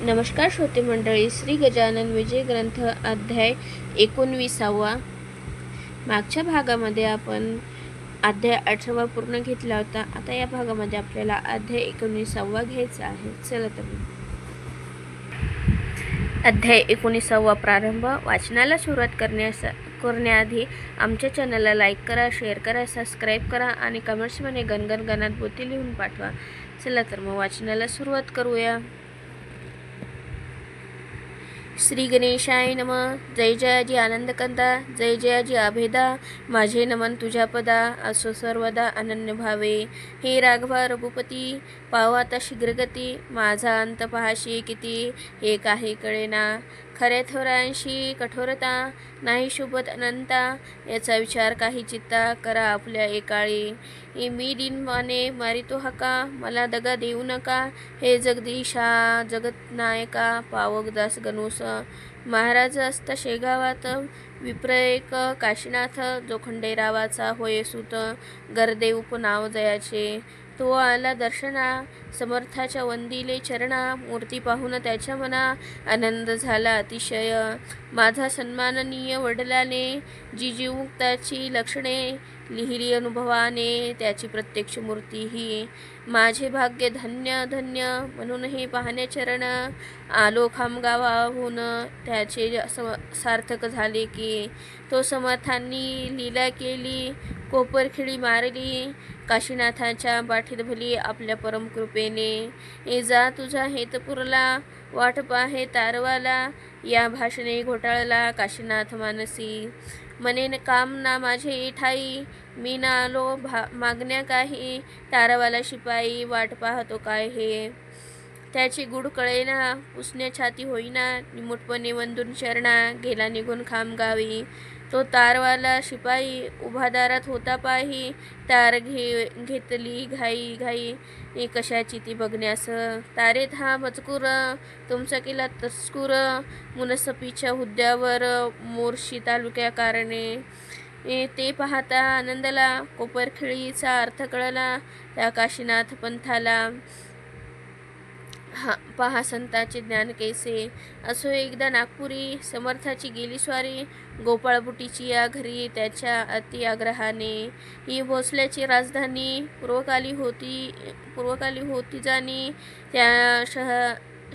नमस्कार श्रोते मंडळी, श्री गजानन विजय ग्रंथ अध्याय 19वा. मागच्या भागामध्ये आपण अध्याय 18वा पूर्ण घेतला होता. आता या भागामध्ये आपल्याला अध्याय 19वा घ्यायचा आहे. चला तर अध्याय 19वा प्रारंभ. वाचनाला सुरुवात करण्याआधी आमच्या चॅनलला लाईक करा, शेअर करा, सबस्क्राईब करा आणि कमेंट्समध्ये गणगण गणात बोती लिहून पाठवा. चला तर मग वाचनाला सुरुवात करूया. श्री गणेशाय नमः. जय जयाजी आनंदकंदा, जय जयाजी अभेदा. माझे नमन तुझ्या पदा, असो सर्वदा अनन्य भावे. हे राघवा रघुपती, पाव आता शीघ्रगती. माझा अंत पहाशी किती, हे काही कळेना. खरे थोरांशी कठोरता, नाही शुभत अनंता. याचा विचार काही चित्ता, करा आपल्या एकाळी. मी दिनवाने मारितो हका, मला दगा देऊ नका. हे जगदीशा जगतनायका, पावक दास गणूस. महाराज असता शेगावात, विप्र एक काशीनाथ. जो खंडेरावाचा होय सुत, गरदेव नाव जयाचे. तो आला दर्शना, समर्थाच्या वंदिले चरणा. मूर्ती पाहून त्याच्या मना, आनंद झाला अतिशय. माझा सन्माननीय वडिलाने, जी जीवमुक्ताची लक्षणे लिहिली अनुभवाने. त्याची प्रत्यक्ष मूर्ती ही, माझे भाग्य धन्य धन्य. म्हणून हे पाहण्या चरण, आलो खामगावाहून. त्याचे सार्थक झाले की, तो समर्थांनी लीला केली. कोपरखिळी मारली, काशीनाथाच्या पाठीत भली आपल्या परमकृपेने. जा तुझा हेत पुरला, वाट पाहे तारवाला. या भाषणे घोटाळला काशीनाथ मानसी. मनेन काम ना माझे ठाई, मी ना आलो मागण्या काही. तारवाला शिपाई, वाट पाहतो काय हे. त्याची गुढ कळेना, पुसण्या छाती होईना. निमूटपणे वंदून चरणा, गेला निघून खामगावी. तो तारवाला शिपाई, उभा दारात होता पाही. तार घेतली घाई घाई, कशाची ती बघण्यास. तारेत हा मजकूर, तुमचा केला तस्कूर. मुनसपीच्या हुद्द्यावर, मोर्शी तालुक्या कारणे. ते पाहता आनंदला, कोपरखिळीचा अर्थ कळला त्या काशीनाथ पंथाला. पहा संताचे ज्ञान कैसे. असो एकदा नागपुरी, समर्थाची गेली स्वारी. गोपाळबुटीची या घरी, त्याच्या अति आग्रहाने. ही भोसल्याची राजधानी, पूर्वकाली होती जाणी. त्या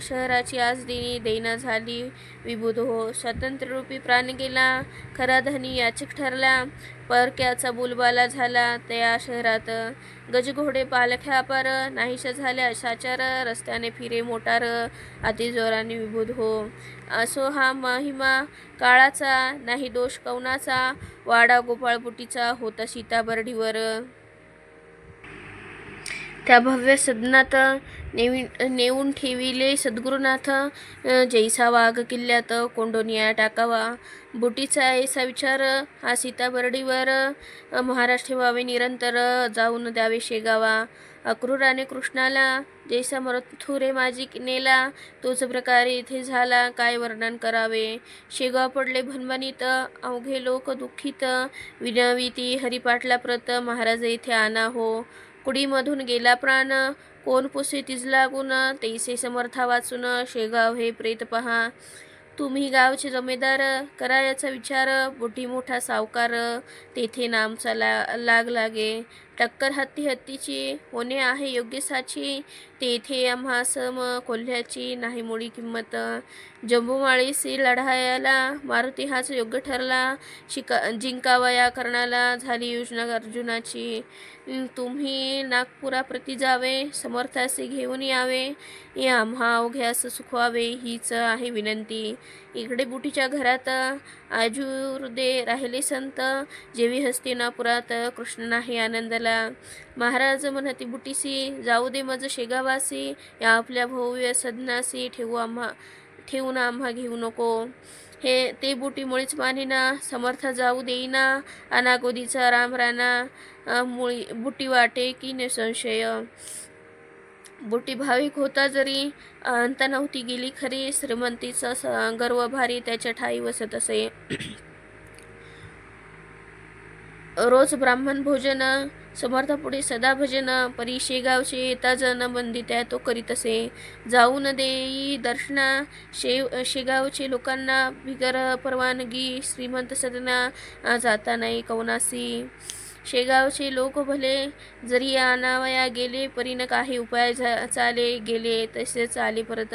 शहराची आज देना झाली विबुध हो. स्वातंत्र्यरूपी प्राण गेला, खरा धनी याचिक ठरला. परक्याचा बोलबाला झाला त्या शहरात. गजघोडे पालख्या पार, नाहीशा झाल्या साचार. रस्त्याने फिरे मोटार, अति जोराने विबुध हो. असो हा महिमा काळाचा, नाही दोष कौनाचा. वाडा गोपाळबुटीचा होता सीताबर्डीवर. त्या भव्य सदनात नेऊन ठेविले सद्गुरुनाथ. जैसा वाघ किल्ल्यात कोंडोनिया टाकावा. बुटीचा ऐसा विचार, हा सीताबर्डीवर. महाराज ठेवावे निरंतर, जाऊन द्यावे शेगावा. अक्रूराने कृष्णाला, जैसा मथुरे माझी नेला. तोच प्रकारे इथे झाला, काय वर्णन करावे. शेगाव पडले भणभणीत, अवघे लोक दुःखित. विनविती हरिपाटला प्रत, महाराज इथे आणा हो. कुडीमधून गेला प्राण, कोण पुसे तिज लागून. तैसे समर्था वाचून, शेगाव हे प्रेत पहा. तुम्ही गावचे जमेदार, करा याचा विचार. बुटी मोठा सावकार, तेथे नामचा लाग लागे. टक्कर हत्तीची, होणे आहे योग्य साची. तेथे आम्हा सम कोल्ह्याची, नाही मुळी किंमत. जंबूमाळीशी लढायला, मारुती हाच योग्य ठरला. जिंकावा या कर्णाला, झाली योजना अर्जुनाची. तुम्ही नागपुराप्रती जावे, समर्थासे घेऊन यावे. आम्हा अवघ्यास सुखवावे, हीच आहे विनंती. इकडे बुटीच्या घरात आजुर्दे राहिले संत. जेवी हस्तिनापुरात कृष्ण नाही आनंदला. महाराज म्हणती बुटीसी, जाऊ दे मज शेगावासी. या आपल्या भव्य सदनासी, ठेवून आम्हा घेऊ नको. ते बुटी मुळीच मानिना, समर्थ जाऊ देईना. अनागोदीचा राम राणा, बुटी वाटे की निसंशय. बुटी भाविक होता जरी, अंत नव्हती गेली खरी. श्रीमंतीचा गर्व भारी, त्याच्या ठाई वसत असे. रोज ब्राह्मण भोजन, समर्थ पुढे सदा भजन परी शेगावचे येता जन बंदित्या तो करीत असे. जाऊन देई दर्शना शेगावचे लोकांना बिगर परवानगी श्रीमंत सदना जाता नाही कवनासी. शेगावचे लोक भले जरी आणावया गेले परीन काही उपाय चाले गेले तसेच आले परत.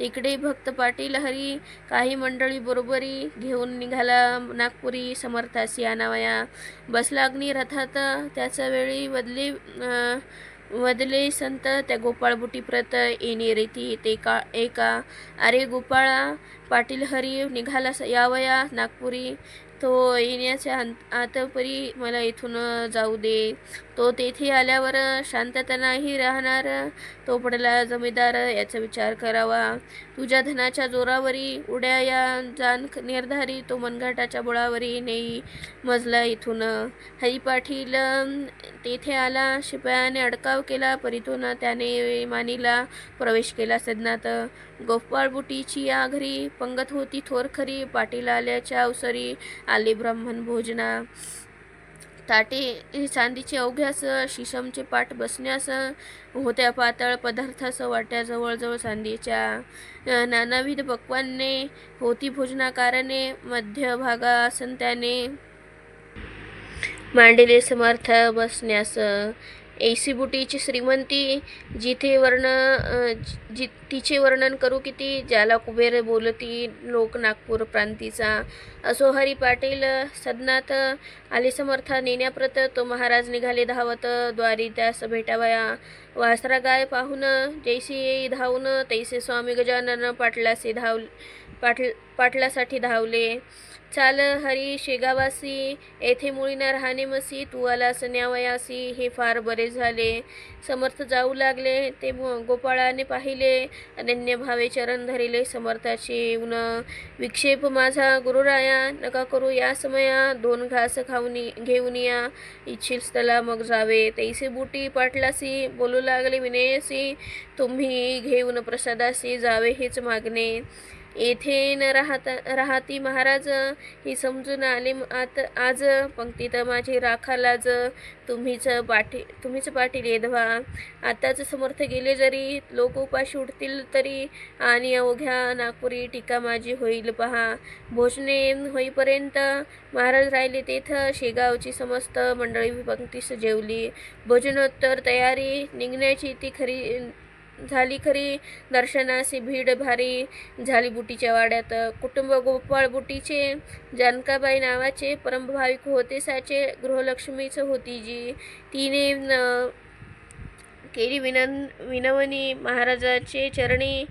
इकडे भक्त पाटील हरी काही मंडळी बरोबरी घेऊन निघाला नागपुरी समर्थासी आणावया. बसला अग्नी रथात त्याचा वेळी वदले संत त्या गोपाळबुटी प्रत येणे रीती ते एका. अरे गोपाळा पाटील हरी निघाला यावया नागपुरी. तो येण्याच्या आतपरी मला इथून जाऊ दे. तो तेथे आल्यावर शांतता नाही राहणार. तो पडला जमीदार याचा विचार करावा. तुझ्या धनाच्या जोरावरी उड्या या जाण निर्धारी तो मनघाटाच्या बळावरी नेई मजला इथून. हरी पाटील तेथे आला. शिपायाने अडकाव केला परितून त्याने मानीला प्रवेश केला सदनात. गोपाळबुटीची या घरी पंगत होती थोर खरी. पाटील आल्याच्या अवसरी आले ब्राह्मण भोजना. ताटे चांदीचे अवघ्यास शिसमचे पाट बसण्यास होत्या पातळ पदार्थास वाट्या जवळजवळ चांदीच्या. नानाविध पक्वाने होती भोजनाकारणे. मध्यभागासन त्याने मांडले समर्थ बसण्यास. ऐसी बुटीची श्रीमंती तिचे वर्णन करू किती. ज्याला कुबेर बोलती लोक नागपूर प्रांतीचा. असो हरी पाटील सदनात आले समर्थ नेण्याप्रत. तो महाराज निघाले धावत द्वारी त्यास भेटावया. वासरा गाय पाहून जैसे येई धावून तैसे स्वामी गजानन पाटलासाठी धावले. चाल हरी शेगावासी येथे मुळी न राहणे मसी. तू आलास न्यावयासी हे फार बरे झाले. समर्थ जाऊ लागले. ते गोपाळाने पाहिले अनन्य भावे चरण धरिले समर्थाचे येऊन. विक्षेप माझा गुरुराया नका करू या समया. 2 घास घेऊन या इच्छिल तला मग जावे. तैसे बुटी पाटलासी बोलू लागले विनयसी. तुम्ही घेऊन प्रसादासी जावे हेच मागणे. येथे न राहती महाराज ही समजून आले आज. पंक्तीत माझी राखा लाज. तुम्हीच पाटील येधवा. आताच समर्थ गेले जरी लोक उपाशी उठतील तरी. आणि अवघ्या नागपुरी टीका माझी होईल पहा. भोजने होईपर्यंत महाराज राहिले तेथ. शेगावची समस्त मंडळी पंक्तीस जेवली. भोजनोत्तर तयारी निघण्याची ती झाली खरी. दर्शनासी भीड भारी झाली बुटीच्या वाड्यात. कुटुंब गोपाळ बुटीचे जानकाबाई नावाचे परमभाविक होते साचे. गृहलक्ष्मीच होती जी. तिने केली विनवणी महाराजाचे चरणी.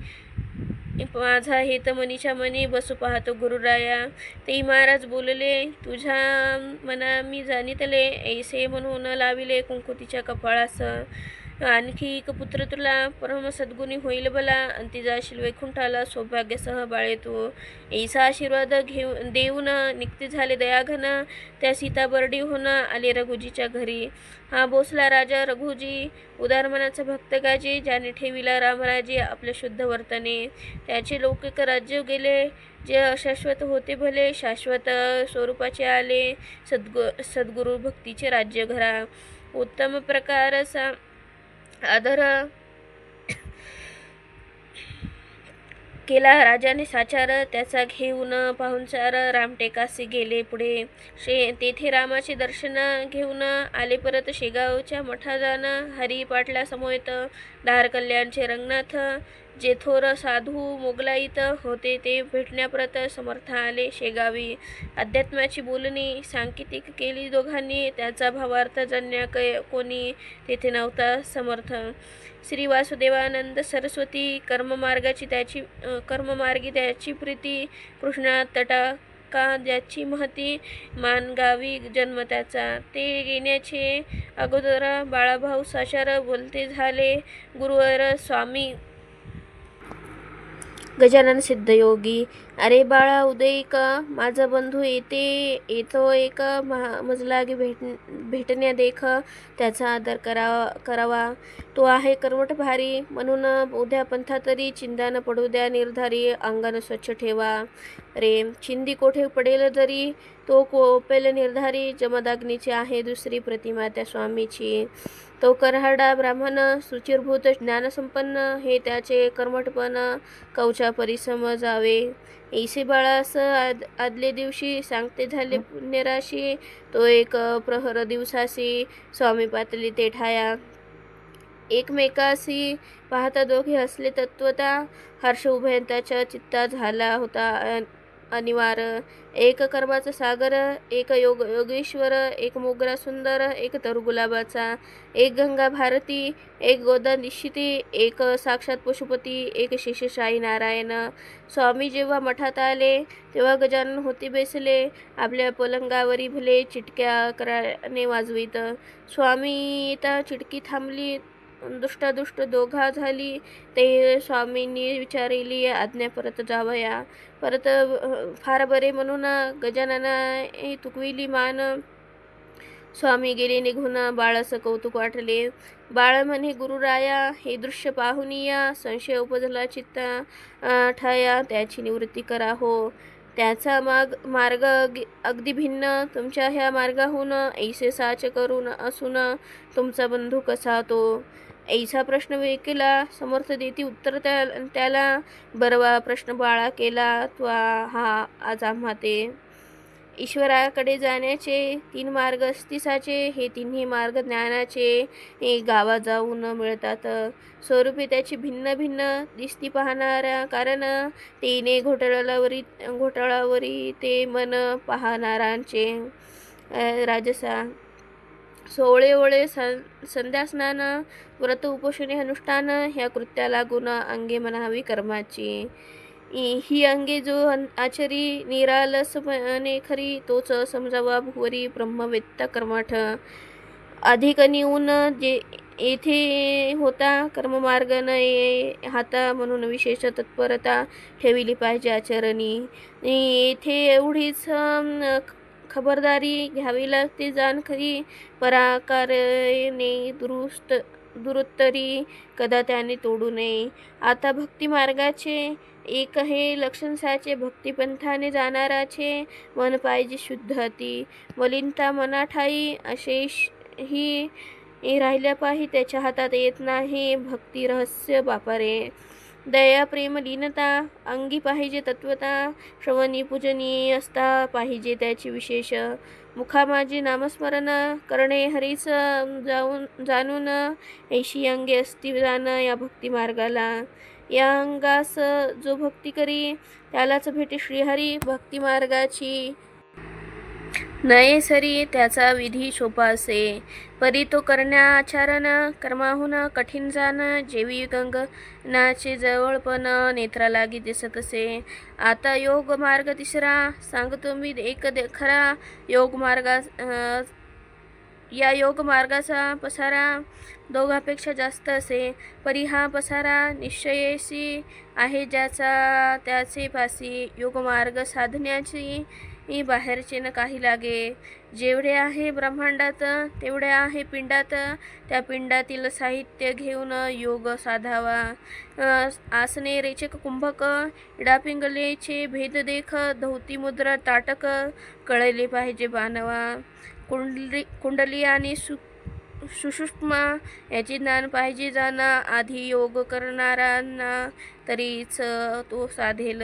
माझा हेत मनीच्या मनी बसू पाहतो गुरुराया. तेही महाराज बोलले तुझ्या मना मी जाणितले. ऐसे म्हणून लाविले कुंकू तिच्या कपाळास. आणखी एक पुत्र तुला परम सद्गुणी होईल भला. अंती जाशील वैकुंठाला सौभाग्यासह बाळे तू. ऐसा आशीर्वाद देऊन निघते झाले दयाघन. त्या सीता बरडी होऊन आले रघुजीच्या घरी. हा भोसला राजा रघुजी उदार मनाचा भक्त गाजी. ज्याने ठेविला रामराजे आपले शुद्ध वर्तने. त्याचे लौकिक राज्य गेले जे अशाश्वत होते भले. शाश्वत स्वरूपाचे आले सद्गुरु भक्तीचे राज्य घरा. उत्तम प्रकारचा आदर केला राजाने साचार. त्याचा घेऊन पाहुणचार रामटेकासी गेले पुढे. तेथे रामाचे दर्शन घेऊन आले परत. शेगावच्या मठा जाण हरी पाटला समोयत. दार कल्याणचे रंगनाथ जे थोर साधू मोगलाईत होते ते भेटण्याप्रत समर्थ आले शेगावी. अध्यात्माची बोलणी सांकेतिक केली दोघांनी. त्याचा भावार्थ जाणण्या कोणी तेथे नव्हता समर्थ. श्री वासुदेवानंद सरस्वती कर्ममार्गी त्याची प्रीती. कृष्णा तटाका ज्याची महती. मानगावी जन्म त्याचा. ते येण्याचे अगोदर बाळाभाऊ साचार बोलते झाले. गुरुवर स्वामी गजानन सिद्धयोगी. अरे बाळा उदयिक, माझा बंधू येतो एक मजलागी भेटण्या देख, त्याचा आदर करावा. तो आहे कर्मठ भारी, म्हणून उद्या पंथा तरी चिंता न पडू द्या निर्धारी. अंगण स्वच्छ ठेवा रे, चिंदी कोठे पडेल जरी, तो कोपेल निर्धारी. जमदाग्नीची आहे दुसरी प्रतिमा त्या स्वामीची. तो करहाडा ब्राह्मण, सुचिरभूत ज्ञानसंपन्न, हे त्याचे कर्मठपण कवचा परिसमजावे. ऐसे बाळास आदले दिवशी सांगते झाले पुण्यराशी, तो एक प्रहर दिवसासी स्वामी पातळी ते ठाया. एकमेकासी पाहता दोघे हसले तत्वता, हर्ष उभयंताच्या चित्ता झाला होता अनिवार. एक कर्माचा सागर, एक योगेश्वर, एक मोगरा सुंदर, एक तरु गुलाबाचा, एक गंगा भारती, एक गोदा निश्चिती, एक साक्षात पशुपती, एक शेषशाही नारायण. स्वामी जेव्हा मठात आले तेव्हा गजानन होते बेसले, आपल्या पलंगावरी भले चिटक्या कराने वाजवीत. स्वामी येता चिटकी थांबली, दुष्टादुष्ट दोघा झाली. ते स्वामींनी विचारिली आज्ञा परत जावया. परत फार बरे म्हणून गजानना तुकविली मान. स्वामी गेले निघून, बाळास कौतुक वाटले. बाळ म्हणे गुरुराया, हे दृश्य पाहुनिया. संशय उपजला चित्ता ठाया, त्याची निवृत्ती करा हो. त्याचा मार्ग अगदी भिन्न, तुमच्या ह्या मार्गाहून. ऐसे साच करून असून तुमचा बंधू कसा तो. ऐसा प्रश्न वेकेला, समर्थ देती उत्तर त्याला. बरवा प्रश्न बाळा केला, त्वा हा आज आम्हा ते. ईश्वराकडे जाण्याचे 3 मार्ग अस्तिसाचे, हे तिन्ही मार्ग ज्ञानाचे. हे गावात जाऊन मिळतात, स्वरूपी त्याची भिन्न भिन्न दिसती पाहणारा. कारण तिने घोटाळावरी ते मन पाहणारांचे. राजसा 16 ओळे संध्यास्नान, व्रत उपोषणे अनुष्ठान, ह्या कृत्या लागून अंगे म्हणावी कर्माची. ही अंगे जो आचरी निरालसपणे खरी, तोच समजावा भुवरी ब्रह्मवेत्ता कर्मठ. अधिक निऊन जे येथे होता कर्ममार्ग न हाता, म्हणून विशेष तत्परता ठेविली पाहिजे आचरणी. येथे एवढीच खबरदारी घ्यावी लागते जाण खरी, पराकाराने दुरुत्तरी कदा त्याने तोडू नये. आता भक्ती मार्गाचे एक हे लक्षण साचे, भक्तिपंथाने जाणाराचे मन पाहिजे शुद्ध अति. मलिनता मनाठाई अशेष ही राहिल्या पाही, त्याच्या हातात येत नाही भक्ती रहस्य बापारे. दया प्रेम लीनता अंगी पाहिजे तत्वता, श्रवणी पूजनीय असता पाहिजे त्याची विशेष. मुखामाजी नामस्मरण करणे हरीच जाणून, ऐशी अंगे असती जाण या भक्ती मार्गाला. या अंगास जो भक्ती करी त्यालाच भेटे श्रीहरी. भक्ती मार्गाची नये सरी, त्याचा विधी सोपा असे. परी तो करण्या आचरण, कर्माहून कठीण जाण. जेवी गगनाचे जवळपण नेत्रा लागी दिसत असे. आता योग मार्ग तिसरा सांगतो मी एक खरा. या योग मार्गाचा पसारा दोघापेक्षा जास्त असे. परी हा पसारा निश्चयेशी आहे ज्याचा त्याचे पासी. योगमार्ग साधण्याची बाहेरचे न काही लागे. जेवढे आहे ब्रह्मांडात तेवढे आहे पिंडात, त्या पिंडातील साहित्य घेऊन योग साधावा. आसने रेचक कुंभक, इडापिंगलेचे भेद देख. धौती मुद्रा ताटक, कळले पाहिजे बाणवा. कुंडली आणि सुषुप्मा याचे ज्ञान पाहिजे जाणा. आधी योग करणाऱ्यांना तरीच तो साधेल.